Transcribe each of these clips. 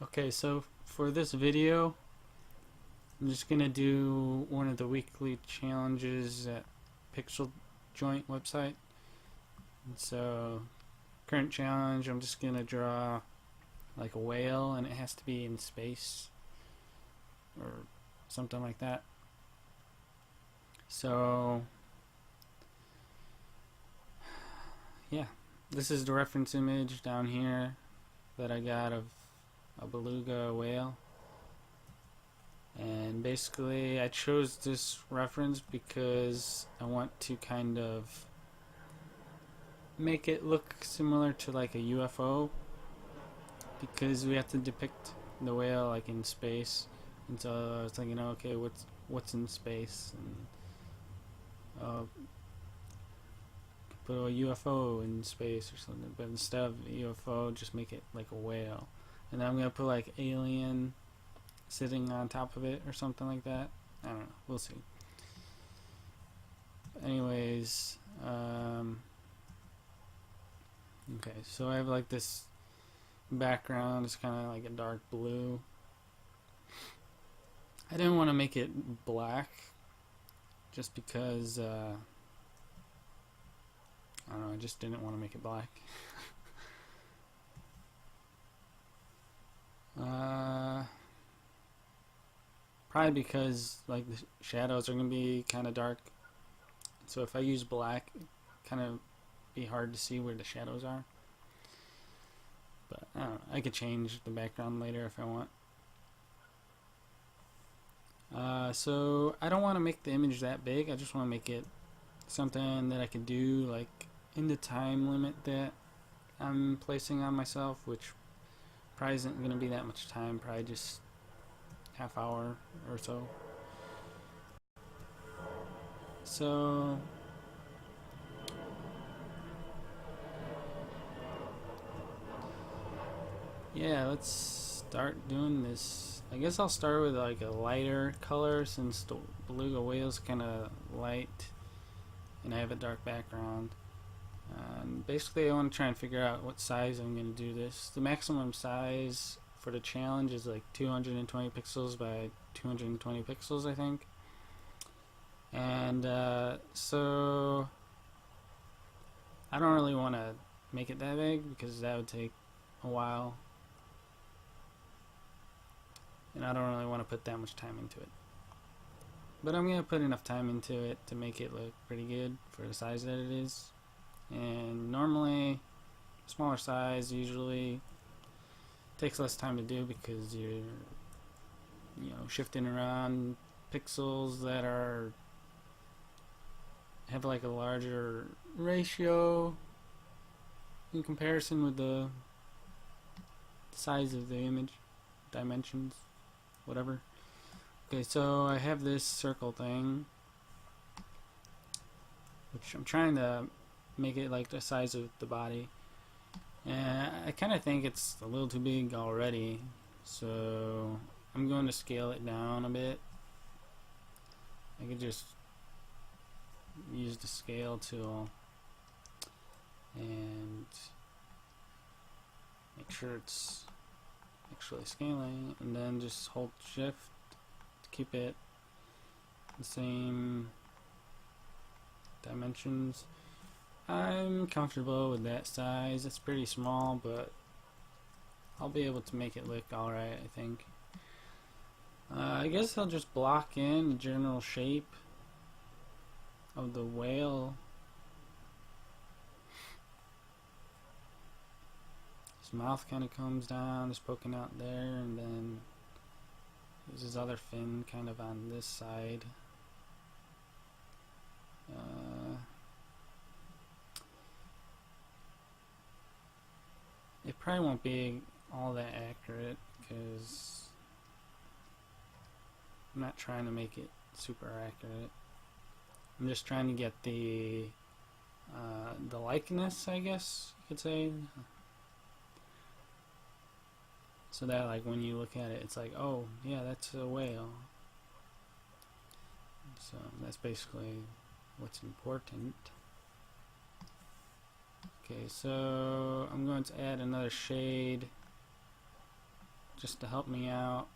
Okay, so for this video, I'm just gonna do one of the weekly challenges at PixelJoint website. And so, current challenge, I'm just gonna draw like a whale, and it has to be in space or something like that. So, yeah, this is the reference image down here that I got of a beluga whale. And basically I chose this reference because I want to kind of make it look similar to like a UFO, because we have to depict the whale like in space. And so I was thinking, okay, what's in space, and put a UFO in space or something, but instead of a UFO, just make it like a whale. And then I'm gonna put like alien sitting on top of it or something like that. I don't know, we'll see. Anyways, okay, so I have like this background, it's kind of like a dark blue. I didn't want to make it black just because I don't know, I just didn't want to make it black. Probably because like the shadows are gonna be kind of dark, so if I use black, kind of be hard to see where the shadows are. But I don't know, I could change the background later if I want. So I don't want to make the image that big. I just want to make it something that I could do like in the time limit that I'm placing on myself, which probably isn't going to be that much time, probably just half hour or so. So yeah, let's start doing this. I guess I'll start with like a lighter color, since the beluga whale's kind of light and I have a dark background. Basically I want to try and figure out what size I'm going to do this. The maximum size for the challenge is like 220 pixels by 220 pixels, I think. And so I don't really want to make it that big because that would take a while, and I don't really want to put that much time into it. But I'm going to put enough time into it to make it look pretty good for the size that it is. And normally smaller size usually takes less time to do because you're shifting around pixels that have like a larger ratio in comparison with the size of the image, dimensions, whatever. Okay, so I have this circle thing, which I'm trying to make it like the size of the body, and I kind of think it's a little too big already, so I'm going to scale it down a bit. I could just use the scale tool and make sure it's actually scaling, and then just hold shift to keep it the same dimensions. I'm comfortable with that size. It's pretty small, but I'll be able to make it look alright, I think. I guess I'll just block in the general shape of the whale. His mouth kind of comes down, is poking out there, and then there's his other fin kind of on this side. It probably won't be all that accurate because I'm not trying to make it super accurate. I'm just trying to get the likeness, I guess you could say, so that like when you look at it, it's like, oh yeah, that's a whale. So that's basically what's important. Okay, so I'm going to add another shade just to help me out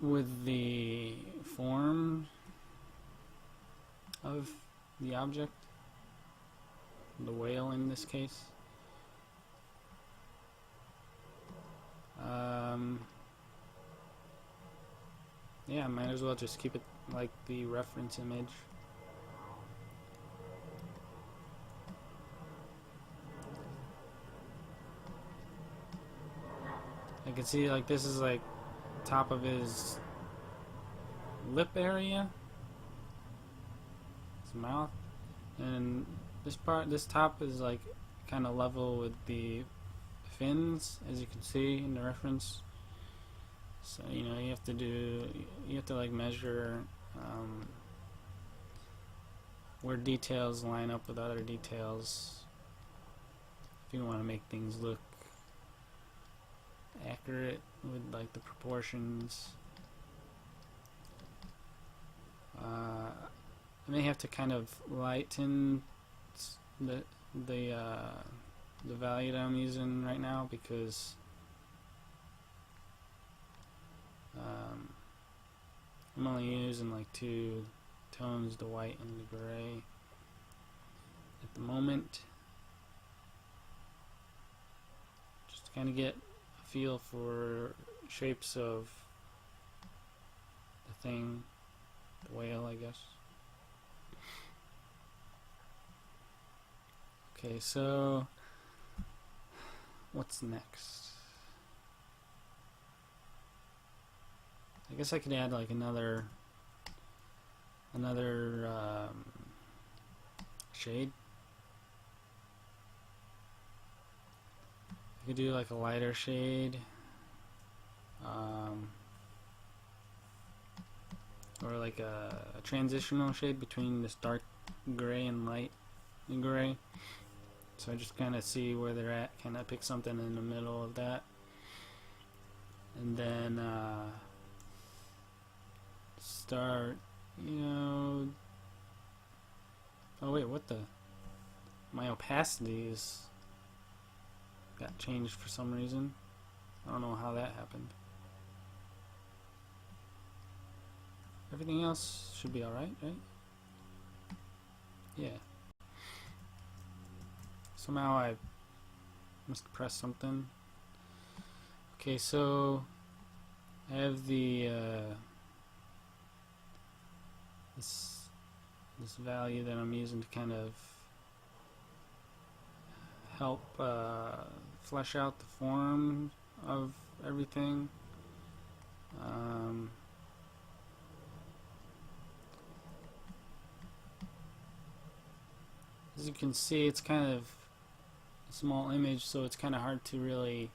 with the form of the object, the whale in this case. Yeah, might as well just keep it like the reference image. I can see like this is like top of his lip area, his mouth, and this top is like kind of level with the fins, as you can see in the reference. So you know you have to like measure where details line up with other details if you want to make things look accurate with like the proportions. I may have to kind of lighten the value that I'm using right now, because I'm only using like 2 tones, the white and the gray at the moment, just to kind of get a feel for shapes of the thing, the whale, I guess. Okay, so what's next? I guess I could add like another shade. I could do like a lighter shade, or like a transitional shade between this dark gray and light gray. So I just kind of see where they're at, kind of pick something in the middle of that, and then start, you know. Oh wait, what the? My opacity got changed for some reason. I don't know how that happened. Everything else should be alright, right? Yeah. Somehow I must have pressed something. Okay, so I have the this value that I'm using to kind of help flesh out the form of everything. As you can see, it's kind of a small image, so it's kind of hard to really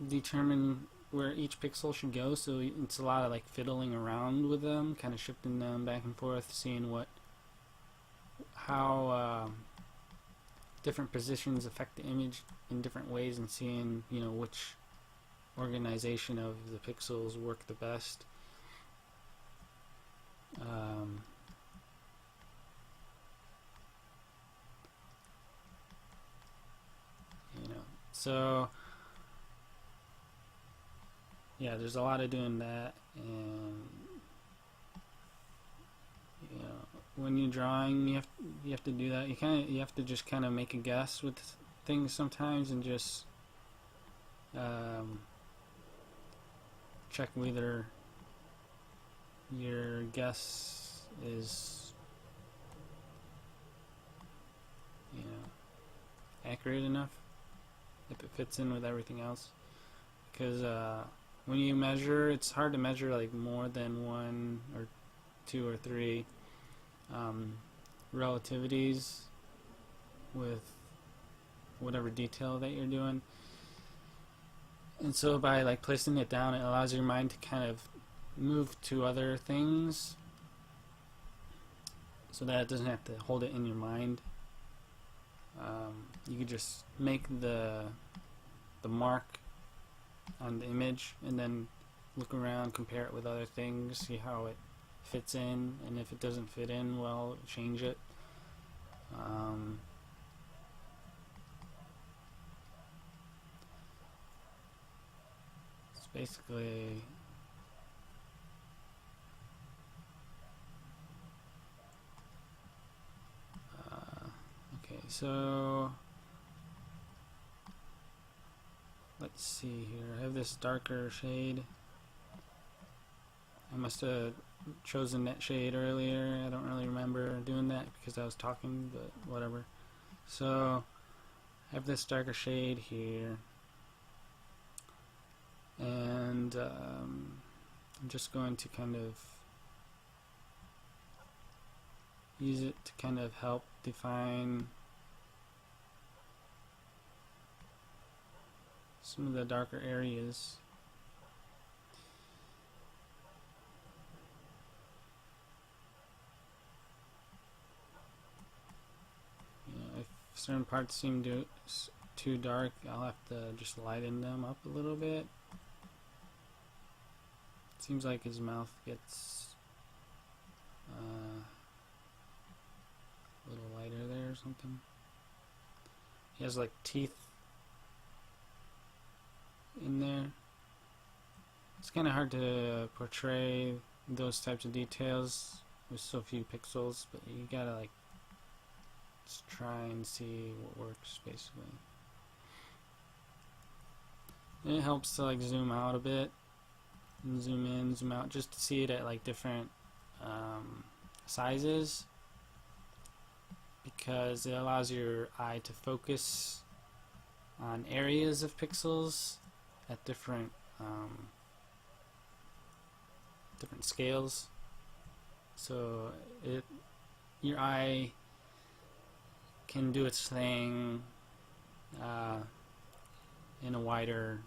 determine where each pixel should go, so it's a lot of like fiddling around with them, kind of shifting them back and forth, seeing how different positions affect the image in different ways, and seeing, you know, which organization of the pixels work the best. You know, so yeah, there's a lot of doing that, and you know, when you're drawing, you have to do that. You have to just kind of make a guess with things sometimes, and just check whether your guess is, you know, accurate enough, if it fits in with everything else. Because when you measure, it's hard to measure like more than 1 or 2 or 3 relativities with whatever detail that you're doing. And so by like placing it down, it allows your mind to kind of move to other things, so that it doesn't have to hold it in your mind. You could just make the mark on the image, and then look around, compare it with other things, see how it fits in, and if it doesn't fit in, well, change it. basically okay, so let's see here. I have this darker shade. I must have chosen that shade earlier. I don't really remember doing that because I was talking, but whatever. So I have this darker shade here, and I'm just going to kind of use it to kind of help define some of the darker areas. If certain parts seem too dark, I'll have to just lighten them up a little bit. It seems like his mouth gets a little lighter there or something. He has like teeth in there. It's kind of hard to portray those types of details with so few pixels, but you gotta like just try and see what works basically. And it helps to like zoom out a bit and zoom in, zoom out, just to see it at like different sizes, because it allows your eye to focus on areas of pixels at different scales. So your eye can do its thing in a wider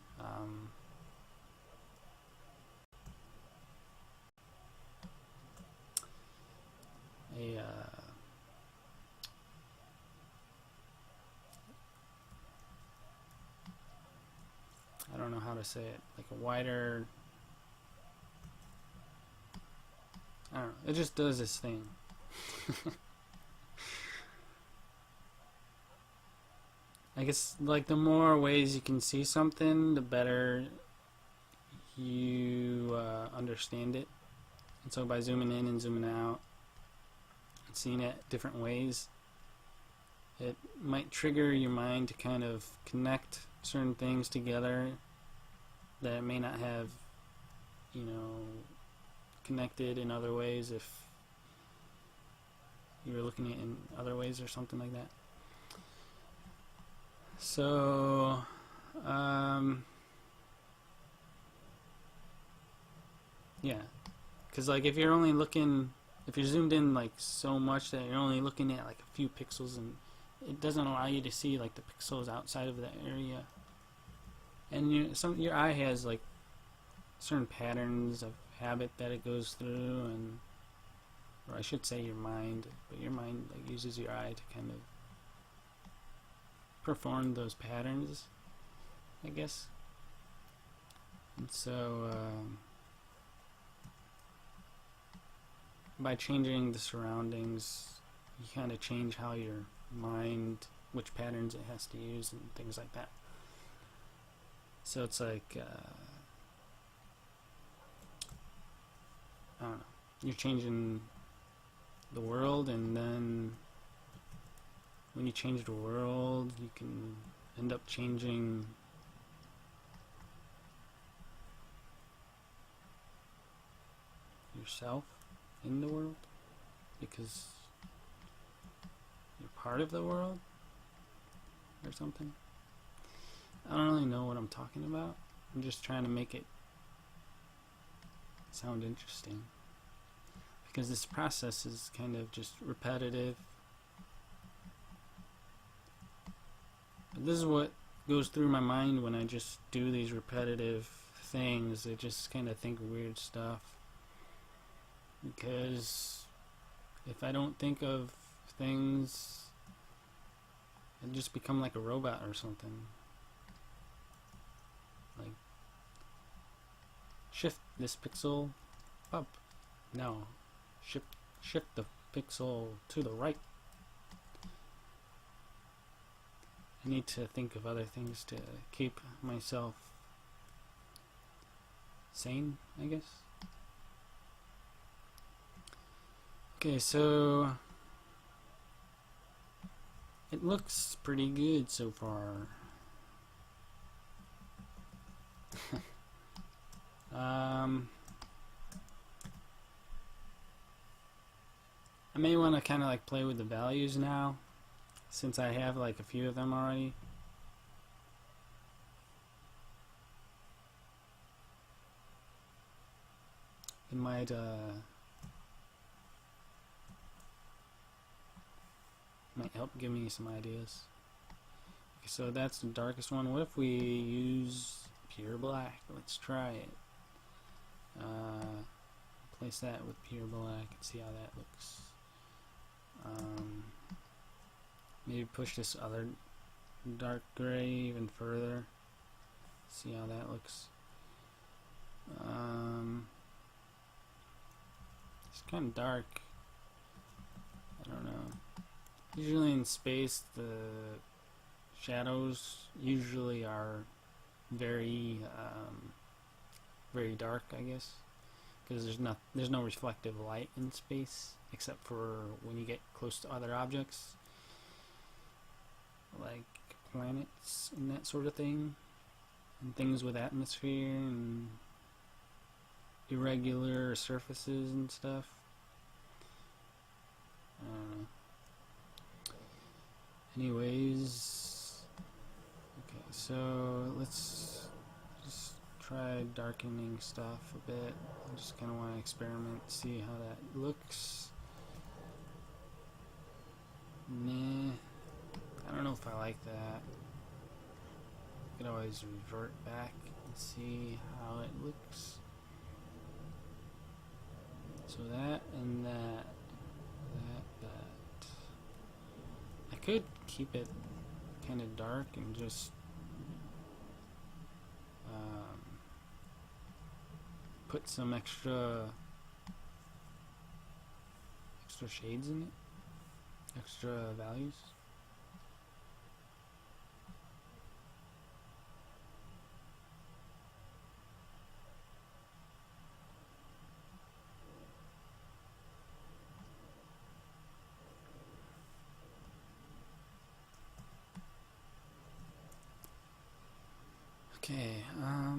I don't know how to say it, like a wider, I don't know, it just does its thing. I guess like the more ways you can see something, the better you understand it. And so by zooming in and zooming out and seeing it different ways, it might trigger your mind to kind of connect certain things together that it may not have, you know, connected in other ways if you were looking at it in other ways or something like that. So yeah, because like if you're only looking, if you're zoomed in like so much that you're only looking at like a few pixels, and it doesn't allow you to see like the pixels outside of that area. And your eye has like certain patterns of habit that it goes through, and or I should say your mind, but your mind like uses your eye to kind of perform those patterns, I guess. And so by changing the surroundings, you kind of change how your mind, which patterns it has to use and things like that. So it's like I don't know, you're changing the world, and then when you change the world, you can end up changing yourself in the world, because you're part of the world or something. I don't really know what I'm talking about. I'm just trying to make it sound interesting, because this process is kind of just repetitive. But this is what goes through my mind when I just do these repetitive things. I just kind of think weird stuff, because if I don't think of things, I just become like a robot or something. Like, shift this pixel up. No, shift the pixel to the right. I need to think of other things to keep myself sane, I guess. Okay, so it looks pretty good so far. I may want to kind of like play with the values now, since I have like a few of them already. It might help give me some ideas. Okay, so that's the darkest one. What if we use pure black? Let's try it. Place that with pure black and see how that looks. Maybe push this other dark gray even further. See how that looks. It's kind of dark. I don't know. Usually in space, the shadows usually are very, very dark, I guess, because there's no reflective light in space except for when you get close to other objects, like planets and that sort of thing, and things with atmosphere and irregular surfaces and stuff. Anyways, okay, so let's just try darkening stuff a bit. I just kind of want to experiment, see how that looks. Nah, I don't know if I like that. I could always revert back and see how it looks. So that and that. I could keep it kind of dark and just put some extra shades in it, extra values. Okay, I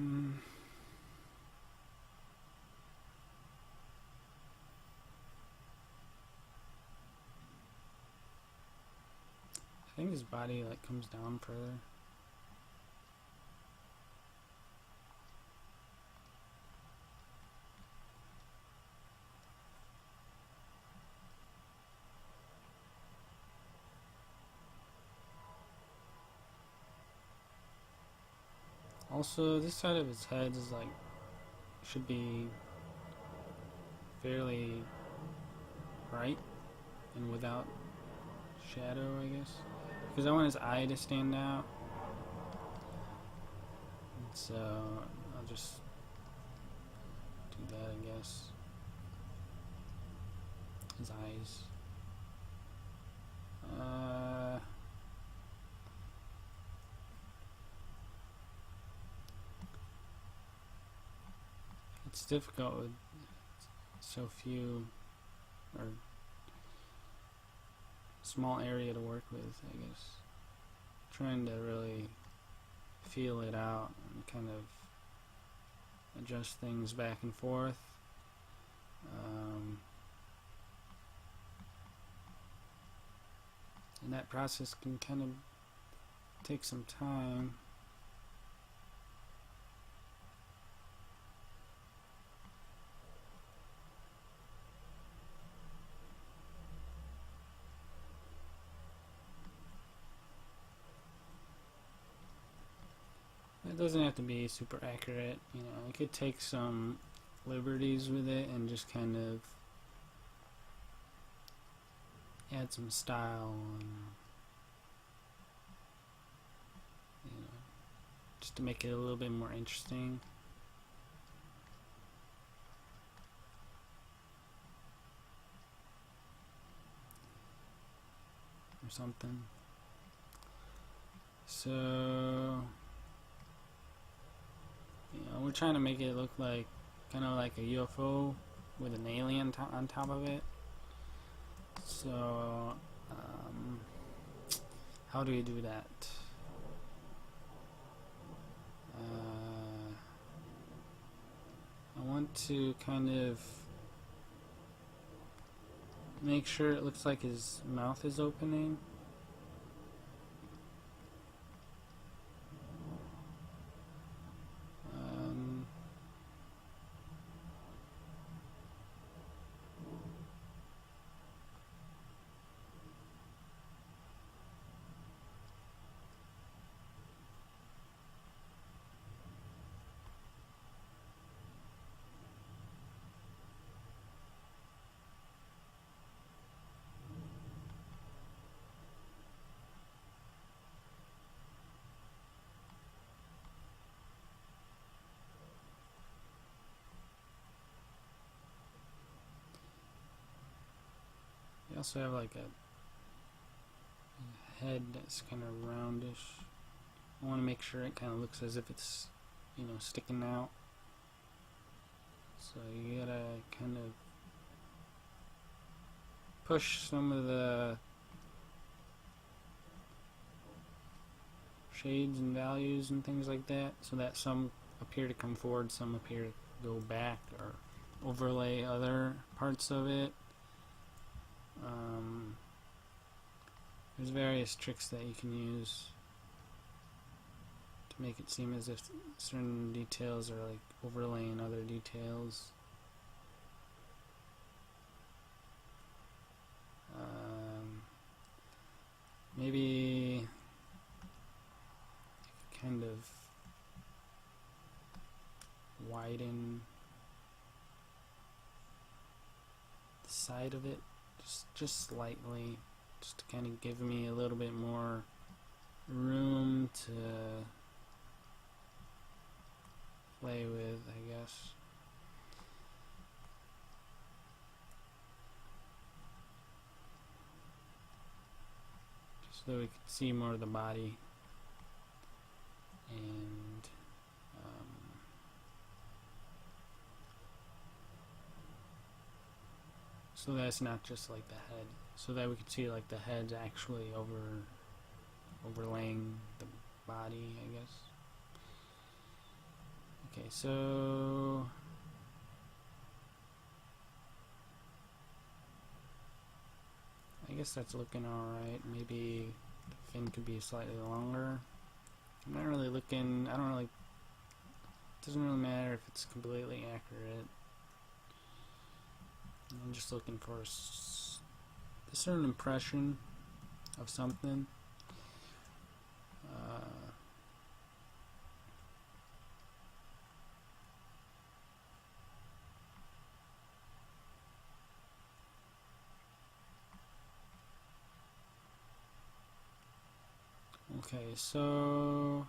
think his body like comes down further. Also, this side of his head is like should be fairly bright and without shadow, I guess, because I want his eye to stand out. And so I'll just do that, I guess. His eyes. It's difficult with so few or small area to work with, I guess. Trying to really feel it out and kind of adjust things back and forth. And that process can kind of take some time. It doesn't have to be super accurate, you know, I could take some liberties with it and just kind of add some style and, you know, just to make it a little bit more interesting. Or something. So we're trying to make it look like kind of like a UFO with an alien on top of it. So how do we do that? I want to kind of make sure it looks like his mouth is opening. We also have like a head that's kind of roundish. I want to make sure it kind of looks as if it's, sticking out. So you gotta kind of push some of the shades and values and things like that, so that some appear to come forward, some appear to go back, or overlay other parts of it. There's various tricks that you can use to make it seem as if certain details are like overlaying other details. Maybe kind of widen the side of it just slightly, just to kind of give me a little bit more room to play with, I guess. Just so we could see more of the body. And so that's not just like the head, so that we could see like the head's actually overlaying the body, I guess. Okay, so I guess that's looking alright. Maybe the fin could be slightly longer. I'm not really looking, it doesn't really matter if it's completely accurate. I'm just looking for a certain impression of something. Okay, so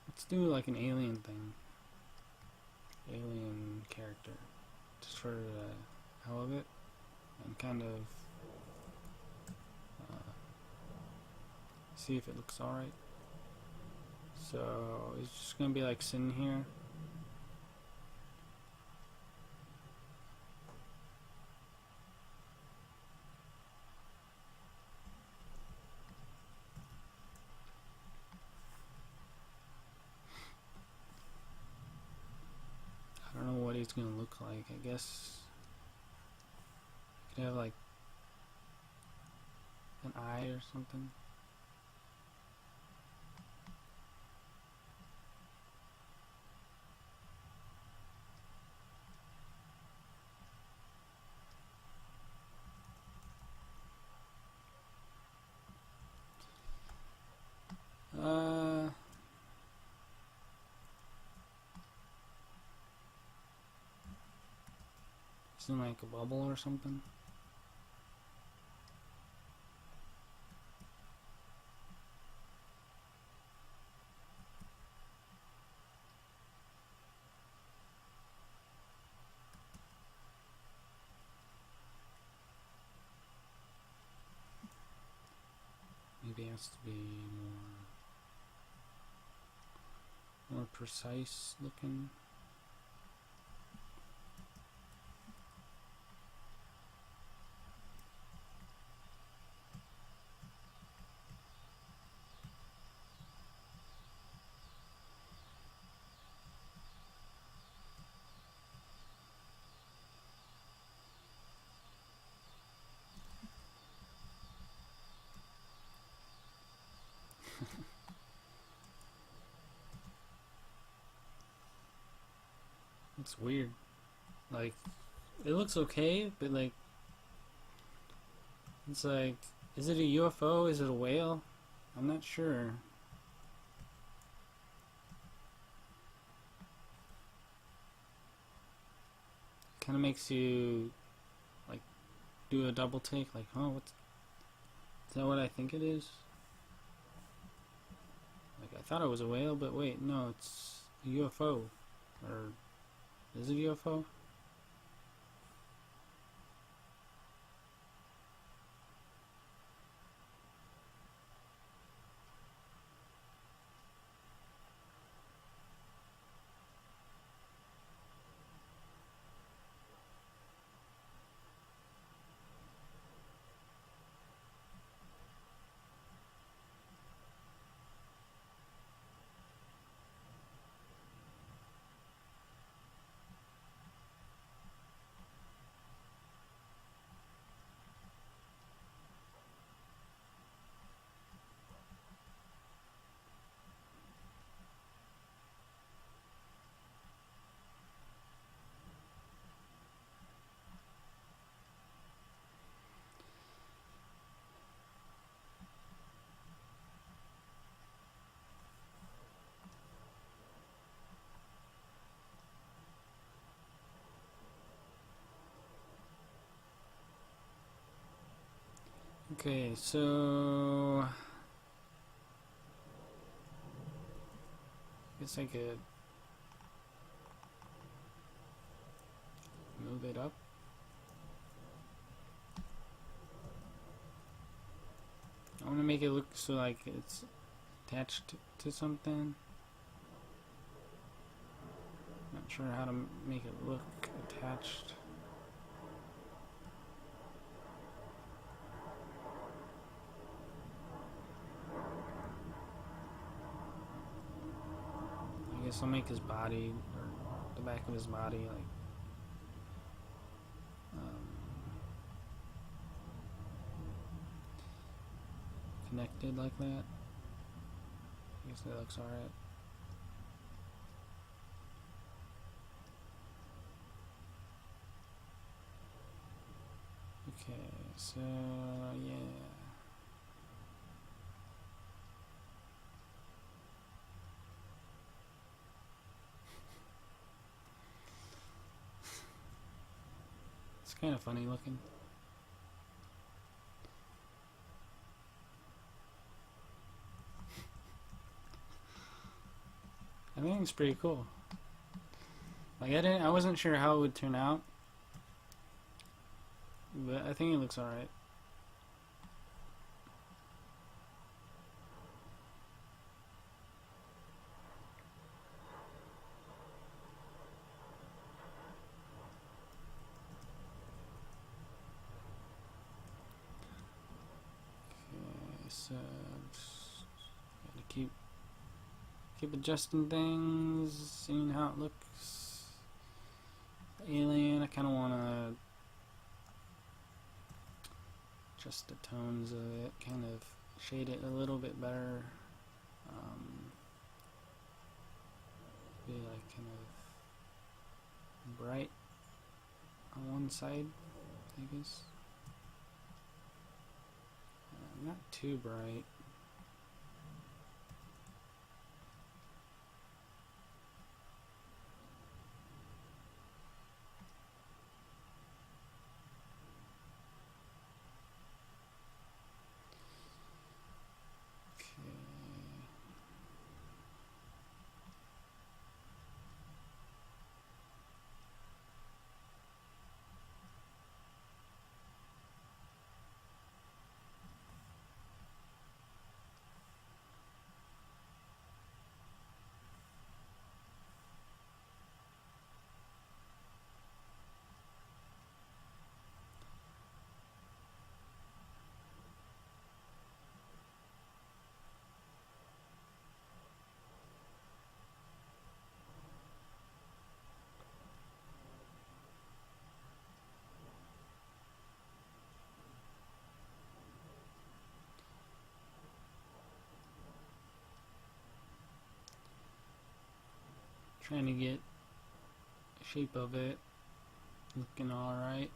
let's do like an alien thing, alien character, just for the hell of it, and kind of see if it looks alright. So it's just gonna be like sitting here. I don't know what he's gonna look like. I guess you could have like an eye or something. Isn't like a bubble or something? has to be more precise looking. It's weird. Like, it looks okay, but like, it's like, is it a UFO? Is it a whale? I'm not sure. Kind of makes you like do a double take, like, oh, is that what I think it is? Like, I thought it was a whale, but wait, no, it's a UFO. Or is it a UFO? Okay, so I guess I could move it up. I want to make it look so like it's attached to something. Not sure how to make it look attached. I guess I'll make his body, or the back of his body, like connected like that. I guess that looks alright. Okay, so yeah. It's kind of funny looking. I think it's pretty cool. Like, I wasn't sure how it would turn out, but I think it looks alright. Okay, so just gotta keep adjusting things, seeing how it looks. The alien, I kind of want to adjust the tones of it, kind of shade it a little bit better. Be like kind of bright on one side, I guess. Not too bright. trying to get the shape of it looking alright.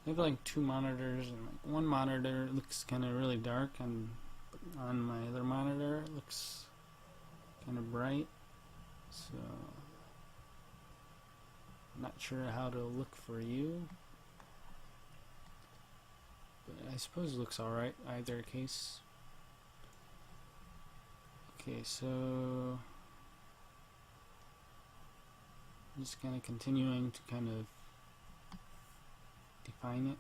I have like two monitors, and like one monitor looks kind of really dark, and on my other monitor it looks kind of bright. So I'm not sure how to look for you, but I suppose it looks alright either case. Okay, so I'm just kind of continuing to kind of define it.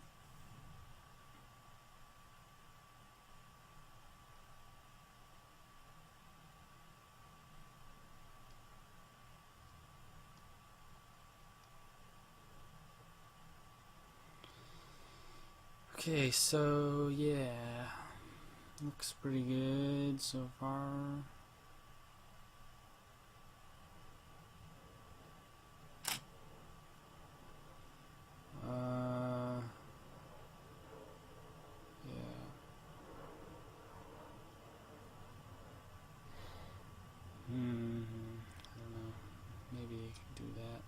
Okay, so yeah, looks pretty good so far. Yeah. I don't know. Maybe I can do that.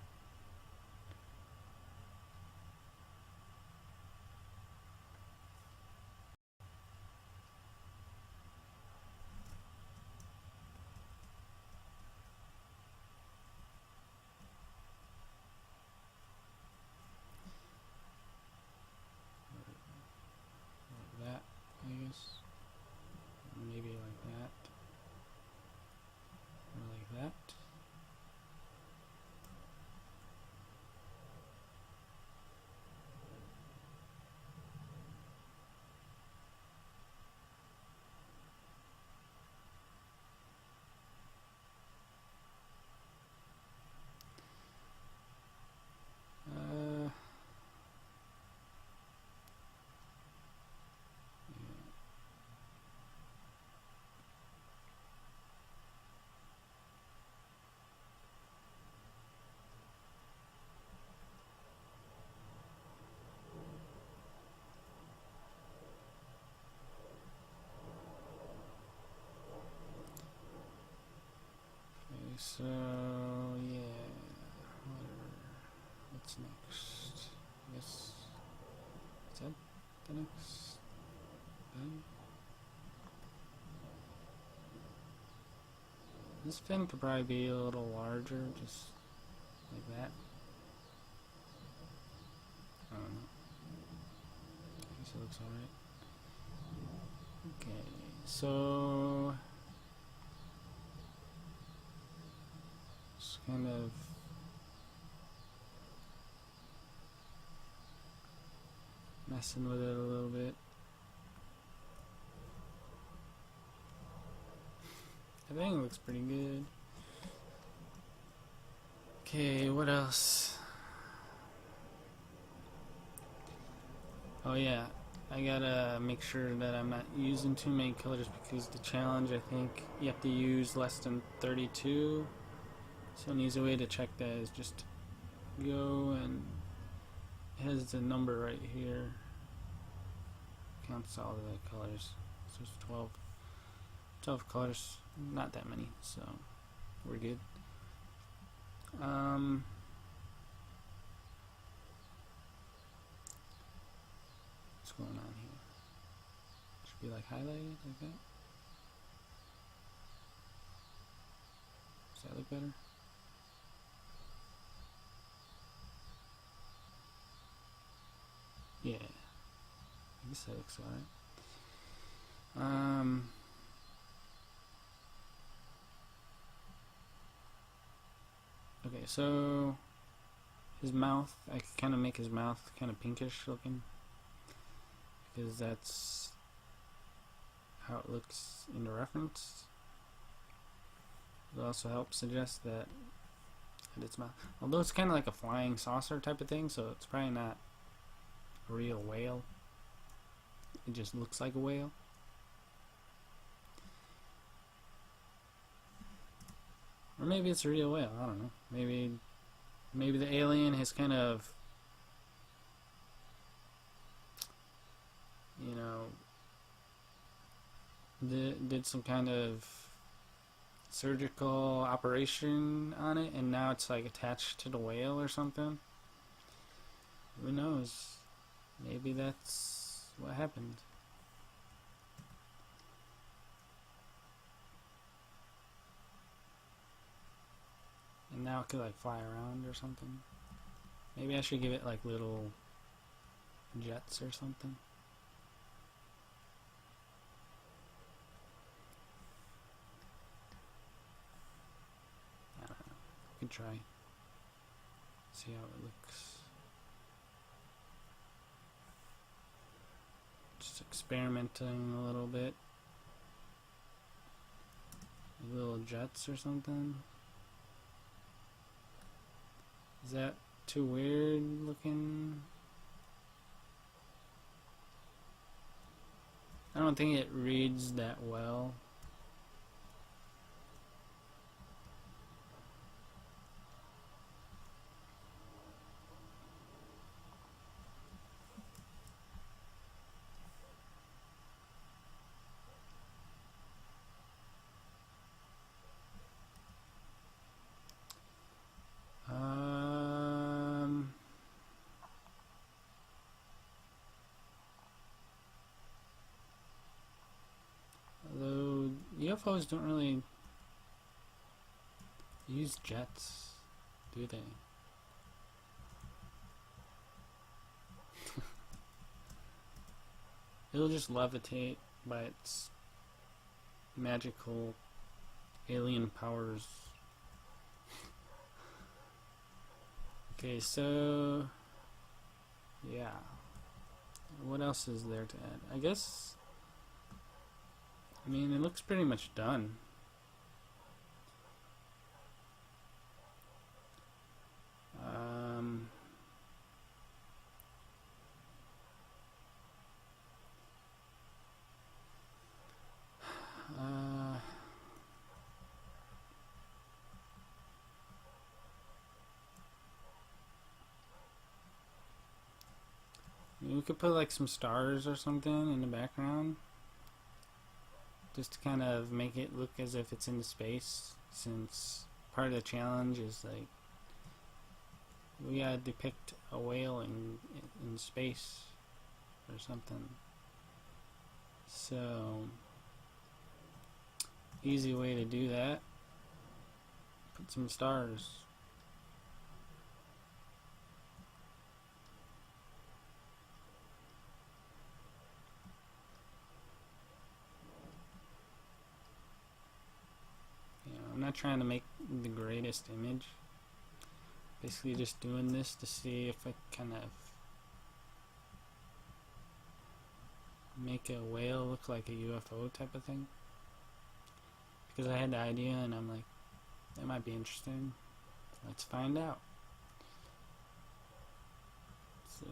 Like that, I guess. Maybe like that. Or like that. Yeah. Okay, so yeah. What's next? Yes. Is that the next thing? This fin could probably be a little larger, just like that. I don't know. I guess it looks alright. Okay, so just kind of messing with it a little bit. I think it looks pretty good. Okay, what else? Oh yeah, I gotta make sure that I'm not using too many colors, because the challenge, I think you have to use less than 32. So an easy way to check that is just go, and it has the number right here. Counts all the colors. So it's 12 colors, not that many, so we're good. What's going on here? Should be like highlighted like that. Does that look better? Yeah, I guess that looks alright. Okay, so his mouth, I can kind of make his mouth kind of pinkish looking, because that's how it looks in the reference. It also helps suggest that its mouth, although it's kind of like a flying saucer type of thing, so it's probably not a real whale. It just looks like a whale. Or maybe it's a real whale, I don't know. Maybe the alien has kind of, you know, did some kind of surgical operation on it, and now it's like attached to the whale or something. Who knows? Maybe that's what happened. And now it could like fly around or something. Maybe I should give it like little jets or something. I don't know. We can try. See how it looks. Just experimenting a little bit. Little jets or something. Is that too weird looking? I don't think it reads that well. Although UFOs don't really use jets, do they? It'll just levitate by its magical alien powers. Okay, so yeah. What else is there to add? I guess, I mean, it looks pretty much done. We could put like some stars or something in the background, just to kind of make it look as if it's in space, since part of the challenge is like we gotta depict a whale in space or something. So easy way to do that, put some stars. I'm not trying to make the greatest image. Basically just doing this to see if I kind of make a whale look like a UFO type of thing. Because I had the idea and I'm like, that might be interesting. Let's find out. So,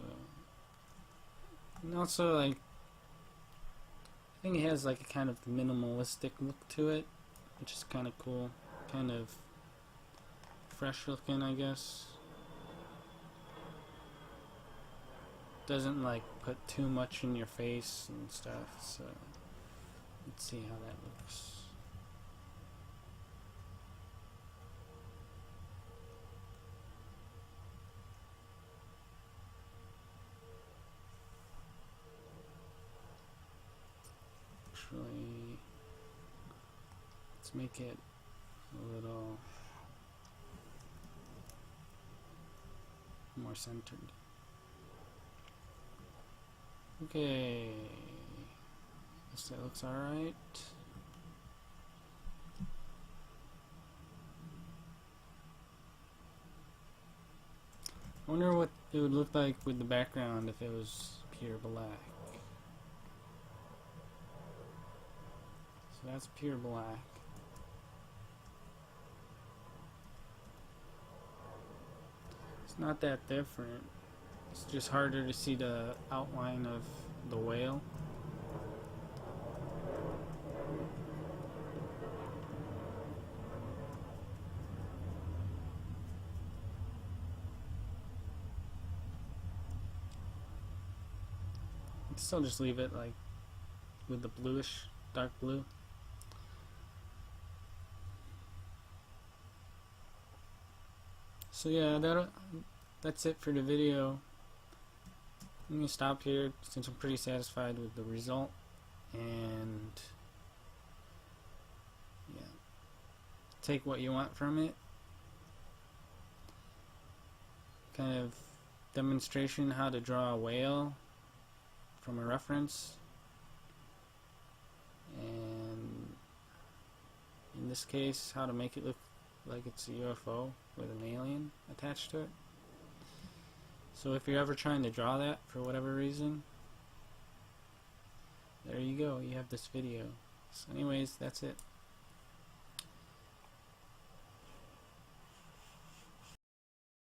and also like, I think it has like a kind of minimalistic look to it, which is kind of cool, kind of fresh looking, I guess. Doesn't like put too much in your face and stuff, so let's see how that looks. Actually, let's make it a little more centered. Okay, guess that looks alright. I wonder what it would look like with the background if it was pure black. So that's pure black. It's not that different. It's just harder to see the outline of the whale. I'd still just leave it like with the bluish dark blue. So yeah, that's it for the video. I'm gonna stop here since I'm pretty satisfied with the result, and yeah, take what you want from it. Kind of demonstration how to draw a whale from a reference, and in this case how to make it look like it's a UFO with an alien attached to it. So if you're ever trying to draw that for whatever reason, there you go, you have this video. So anyways, that's it.